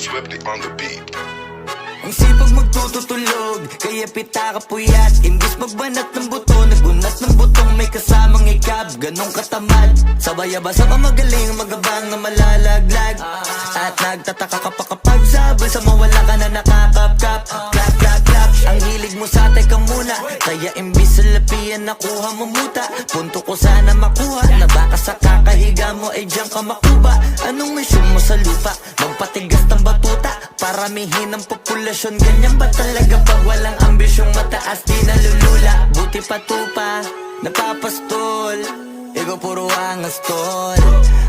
Swifty on the beat. Ang sipag magtututulog, kaya pita ka puyat. Imbis magbanat ng buto, nagunat ng butong may kasamang ikab. Ganong katamad, sabay-abasa pa magaling, magabang na malalaglag. At nagtataka ka pa kapag sabay sa mawala ka na nakakapkap. Clap, clap, clap, ang hilig mo sa teka muna. Kaya imbis sa lapian nakuha mo muta. Punto ko sana makuha, na baka sa kakahiga mo ay diyan ka makuba. Anong mission mo sa lupa? Magpatigas ng batuta, paramihin ang populasyon. Ganyan ba talaga pag walang ambisyong mataas di nalulula? Buti pa tupa, napapastol, ikaw puro angas tol.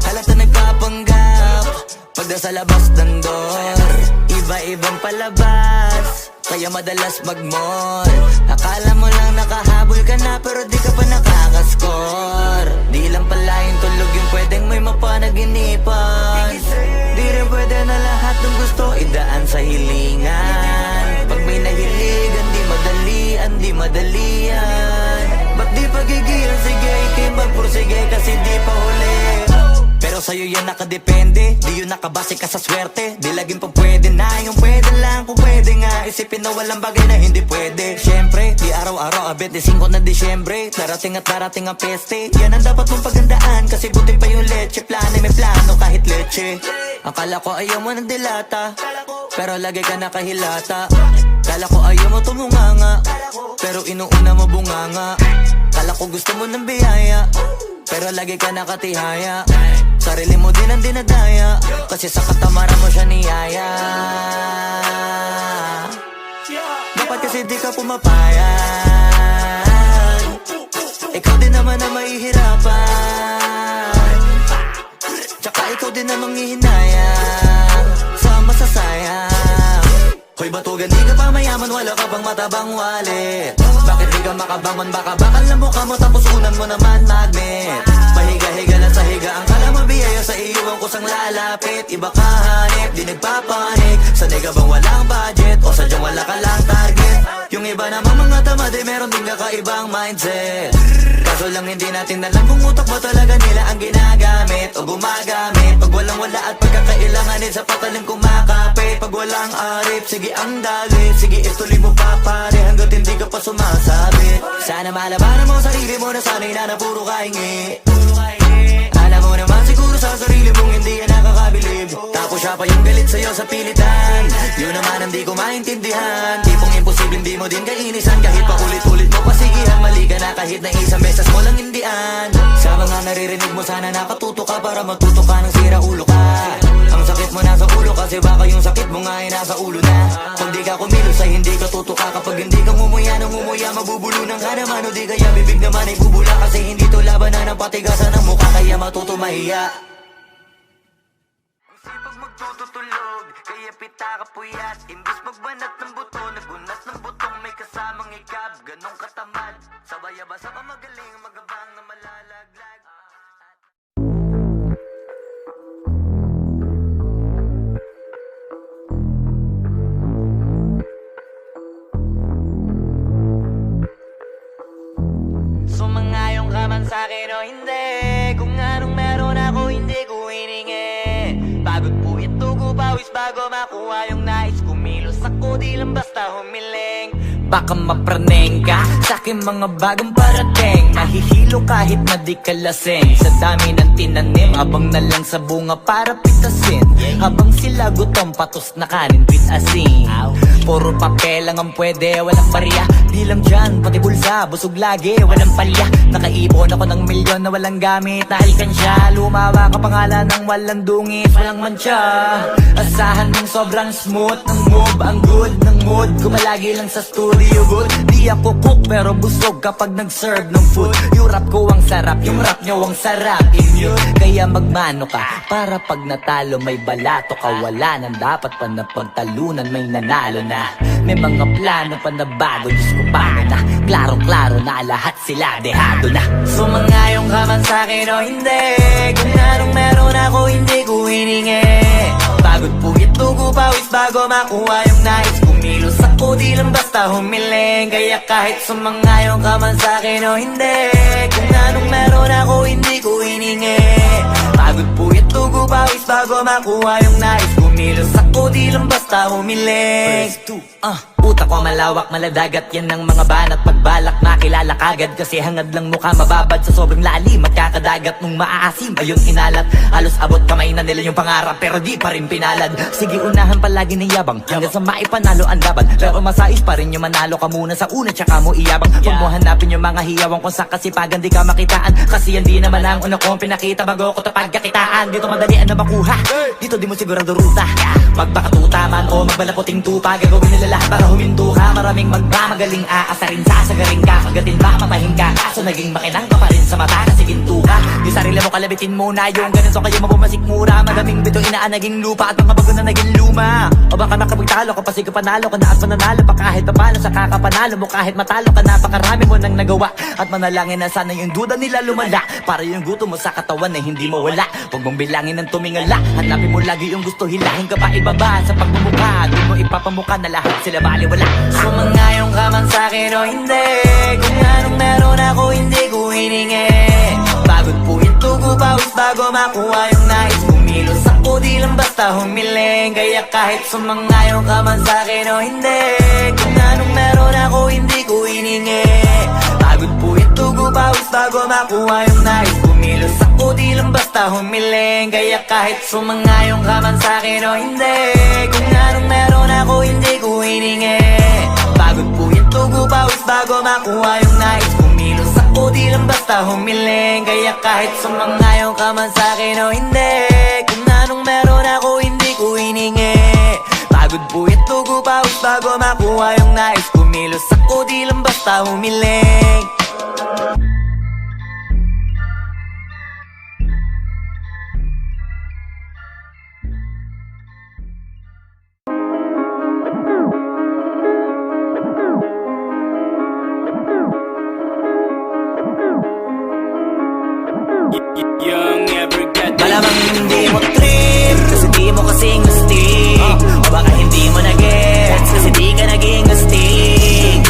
Halata nagpapanggap, pagda sa labas ng door. Iba-ibang palabas, kaya madalas mag-mall. Akala mo lang nakahabol ka na, pero di ka pa nakakascore. Di lang pala yung tulog yung pwedeng may mapanaginipan. Di rin pwede na lahat ng gusto idaan sa hilingan. Pag may nahiligan, di madalian. Ba't di pagigil? Sige, ikay magpursige kasi di pa huli. Pero sa'yo yan nakadepende, di yun nakabase ka sa swerte. Di laging pa pwede na, yung pwede lang kung pwede nga. Isipin na walang bagay na hindi pwede. Siyempre, di araw-araw, 25 na Disyembre. Darating at darating ang peste, yan ang dapat mong pagandaan. Kasi buti pa yung leche, plano may plano kahit leche. Akala ko ayaw mo ng dilata, pero lagi ka nakahilata. Kala ko ayaw mo tumunganga, pero inuuna mo bunganga. Kala ko gusto mo ng biyaya, pero lagi ka nakatihaya. Sarili mo din ang dinadaya, kasi sa katamaran mo siya niyaya. Dapat kasi di ka pumapayag, ikaw din naman ang mahihirapan. Tsaka ikaw din ang manghihinayang sa masasayang. Hoy batugan, di ka pa mayaman, wala ka bang matabang wallet? Bakit di ka makabangon, baka bakal na mukha mo tapos unan mo naman magnet. Pahiga-higa lang sa higa, ang kala mabiyaya sa iyo ang kusang lalapit. Iba ka hanip, di nagpapanik. Sanay ka bang walang budget o sadyang wala ka lang target? Yung iba namang mga tamad, meron din kakaibang mindset. Kaso lang hindi natin alam kung utak mo talaga nila ang ginagamit o gumagamit. Pag walang wala at pagkakailanganin sa patalim kumakapit. Pag walang arip, sige ang dali, sige ituloy mo pa pare hanggat hindi ka pa sumasabit. Sana malabanan mo sarili mo na sanay na puro kahingi. Alam mo naman siguro sa sarili mong hindi yan nakakabilib. Tapos siya pa yung galit sa'yo sa pilitan. Yun naman ang di ko maintindihan. Tipong imposible hindi mo din kainisan. Kahit pa ulit-ulit mo pasigihan, mali ka na kahit na isang beses mo lang hindian. Sa mga naririnig mo sana nakatuto ka para matuto ka ng sira ulo ka. Ang sakit mo nasa ulo kasi baka yung sakit mo nga ay nasa ulo na. Kung di ka kumilos ay hindi ka tutuka. Kapag hindi ka ngumuya ng ngumuya, mabubulunan ka naman. O di kaya bibig naman ay bubula. Kasi hindi to labanan ng patigasan ng mukha, kaya matuto mahiya. Ang sipag magtututulog, kaya pita ka puyat. Imbis magbanat ng buto, nagunat ng butong may kasamang ikab. Ganong katamad, sabay-abasa pa magaling, magabang na malalaglag. Sumangayong ka man sa'kin o hindi, kung anong meron ako hindi ko hiningi. Pagod po ito ko pawis bago makuha yung nais. Kumilos ako di lang basta humiling. Baka mapraneng ka sa'kin mga bagong parating. Mahihilo kahit na di ka lasing. Sa dami ng tinanim, habang na lang sa bunga para pitasin. Habang sila gutom, patos na kanin with asin. Puro papel lang ang pwede, walang barya. Di lang dyan, pati bulsa, busog lagi, walang palya. Nakaipon ako ng milyon na walang gamit na alkansya. Lumawa ka pangalan ng walang dungis, walang mancha. Asahan mong sobrang smooth ng move, ang good ng mood. Kumalagi lang sa studio good. Di ako cook pero busog kapag nag-serve ng food. Yung rap ko ang sarap, yung rap nyo ang sarap. Immune, kaya magmano ka para pag natalo may balato ka. Wala nang dapat pa na pagtalunan, may nanalo na. May mga plano pa na bago, Diyos ko paano na. Klarong-klaro na lahat sila dehado na. Sumangayong ka man sa'kin o hindi, kung anong meron ako hindi ko hiningi. Pagod po ito ko pawis bago makuha yung nais. Kumilos ako di lang basta humiling. Kaya kahit sumangayong ka man sa'kin o hindi, kung anong meron ako hindi ko hiningi. Pagod po ito ko pawis bago makuha yung nais. kumilos ako, di lang basta humiling. Utak ko malawak, maladagat, yan ang mga banat. Pagbalak makilala kagad, kasi hangad lang mukha mababad. Sa sobrang lalim, magkakadagat nung maaasim ayun inalat. Halos abot kamay na nila yung pangarap, pero di pa rin pinalad. Sige unahan palagi ng yabang, hanggang sa maipanalo ang laban. Pero masais pa rin yung manalo ka muna sa una, tsaka mo iyabang. Huwag mo hanapin yung mga hiyawang kung sa kasipagan di ka makitaan. Kasi yan di naman ang una kong pinakita bago ko tapagkakitaan. Dito madalian na makuha, dito di mo sigurado ruta. Magbakatuta man o magbalaputing tupa, gagawin nila lahat para huminto ka. Maraming magmamagaling aasarin, sasagaring ka, kagatin ba mamahin ka. Kaso naging makinang ka pa rin sa mata kasi ginto ka. Yung sarili mo kalabitin muna, yung ganito kayo mabumasik mura. Madaming bito inaan naging lupa at mga bago na naging luma. O baka nakapagtalo ka pa, sige panalo ka na at mananalo pa kahit papalo sa kakapanalo mo. Kahit matalo ka, napakarami mo nang nagawa. At manalangin na sana yung duda nila lumala, para yung gutom mo sa katawan na hindi mawala. Huwag mong bilangin ng tumingala, hanapin mo lagi yung gusto, hilahin ka pa ibaba. Sa pagmumukha, doon mo ipapamuka na lahat sila baliwala. Sumangayong ka man sa'kin o hindi, kung anong meron ako hindi ko hiningi. Pagod po ito ko pawis bago makuha yung nais. Kumilos ako di lang basta humiling. Kaya kahit sumangayong ka man sa'kin o hindi, kung anong meron ako hindi ko hiningi. Pagod po ito ko pawis bago makuha yung nais. Kumilos ako di lang basta humiling. Kaya kahit sumangayong ka man sa'kin o hindi, kung anong meron ako hindi ko hiningi. Pagod po ito ko pawis bago makuha yung nais. Kumilos ako di lang basta humiling. Kaya kahit sumangayong ka man sa'kin o hindi, kung anong meron ako hindi ko hiningi. Pagod po ito ko pawis bago makuha yung nais. Kumilos ako di lang basta humiling. Malamang hindi mo trip, kasi di mo kasing astig. O baka hindi mo na-gets, kasi di ka naging astig.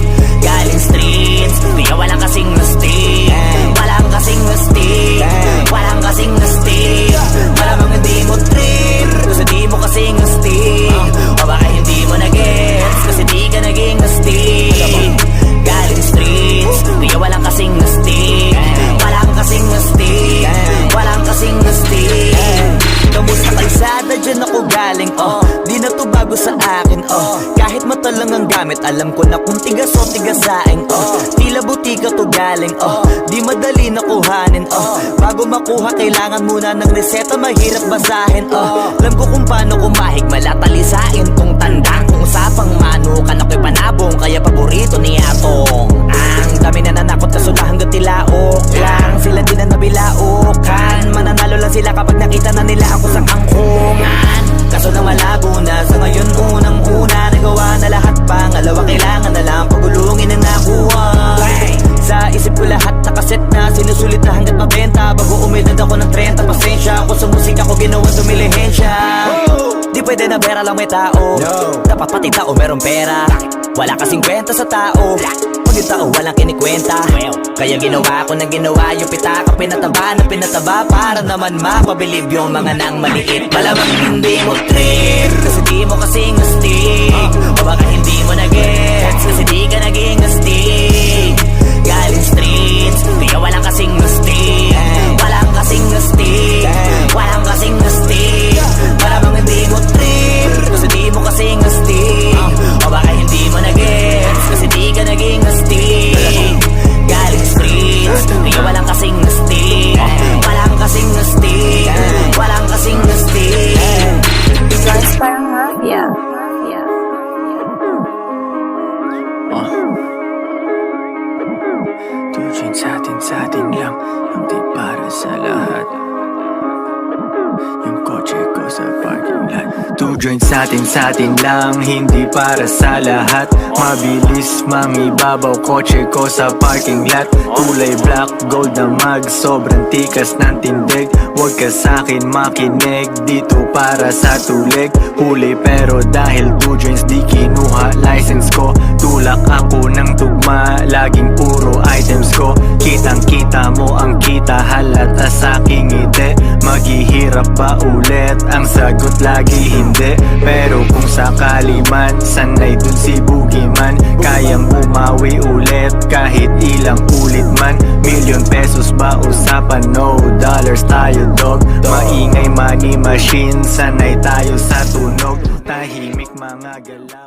Galing streets, di ka walang kasing astig. Walang kasing astig, walang kasing astig. Malamang hindi mo trip, kasi di mo kasing astig. O baka hindi mo na-gets, kasi di ka naging astig. Galing streets, di ka walang kasing astig. Walang kasing astig, walang kasing astig. Kamusta kalsada, dyan ako galing, di na to bago sa akin, kahit mata lang ang gamit, alam ko na kung tigas o tigasain, tila butika to galing, di madali na kuhanin, bago makuha kailangan muna ng reseta, mahirap basahin, alam ko kung paano kumahig, malatalisain tong tandang, kung usapang manukan ako'y panabong, kaya paborito ni Atong. Ang dami na nanakot kaso na hanggang tilaok lang, sila din na nabilaukan, mananalo lang sila kapag nakita na nila ako sa kangkungan. Kaso na malabo na, sa ngayon unang-una nagawa na lahat, pangalawa kailangan na lang pagulungin na nakuha. Sa isip ko lahat nakaset na, sinusulit na hanggat mabenta, bago umedad ako ng 30, pasensya ako sa musika ko ginawa dumilihensya. Di pwede na pera lang may tao, dapat pati tao merong pera. Wala kasing kwenta sa tao, pag yung tao walang kinikwenta. Kaya ginawa ko ng ginawa, yung pitaka pinataba na pinataba, para naman mapabilib yung mga nang maliit. Malamang hindi mo trip, kasi di mo kasing astig. O baka hindi mo na-gets, kasi di ka naging astig. Galing streets, di ka walang kasing astig. Walang kasing astig, walang kasing astig. Malamang hindi mo trip, kasi di mo kasing astig. O baka hindi mo na-gets, kasi di ka naging astig. Galing streets, di ka walang kasing astig. Walang kasing astig, walang kasing astig. Guys, parang mafia. Tujuan sa atin lang, hindi para sa lahat. Yung kotse ko sa parking lot. Two joints sa atin lang, hindi para sa lahat. Mabilis, mangibabaw, kotse ko sa parking lot. Kulay black, gold na mag, sobrang tikas ng tindig. Huwag ka sa'kin makinig, dito para sa tulig. Huli pero dahil two joints di kinuha license ko. Tulak ako ng tugma, laging puro items ko. Kitang kita mo ang kita, halata sa aking ngiti. Maghihirap ba ulit? Ang sagot lagi hindi. Pero kung sakali man, sanay dun si Boogeyman. Kayang bumawi ulit kahit ilang ulit man. Million pesos ba usapan? No, dollars tayo dog. Maingay money machine, sanay tayo sa tunog. Tahimik mga galaw.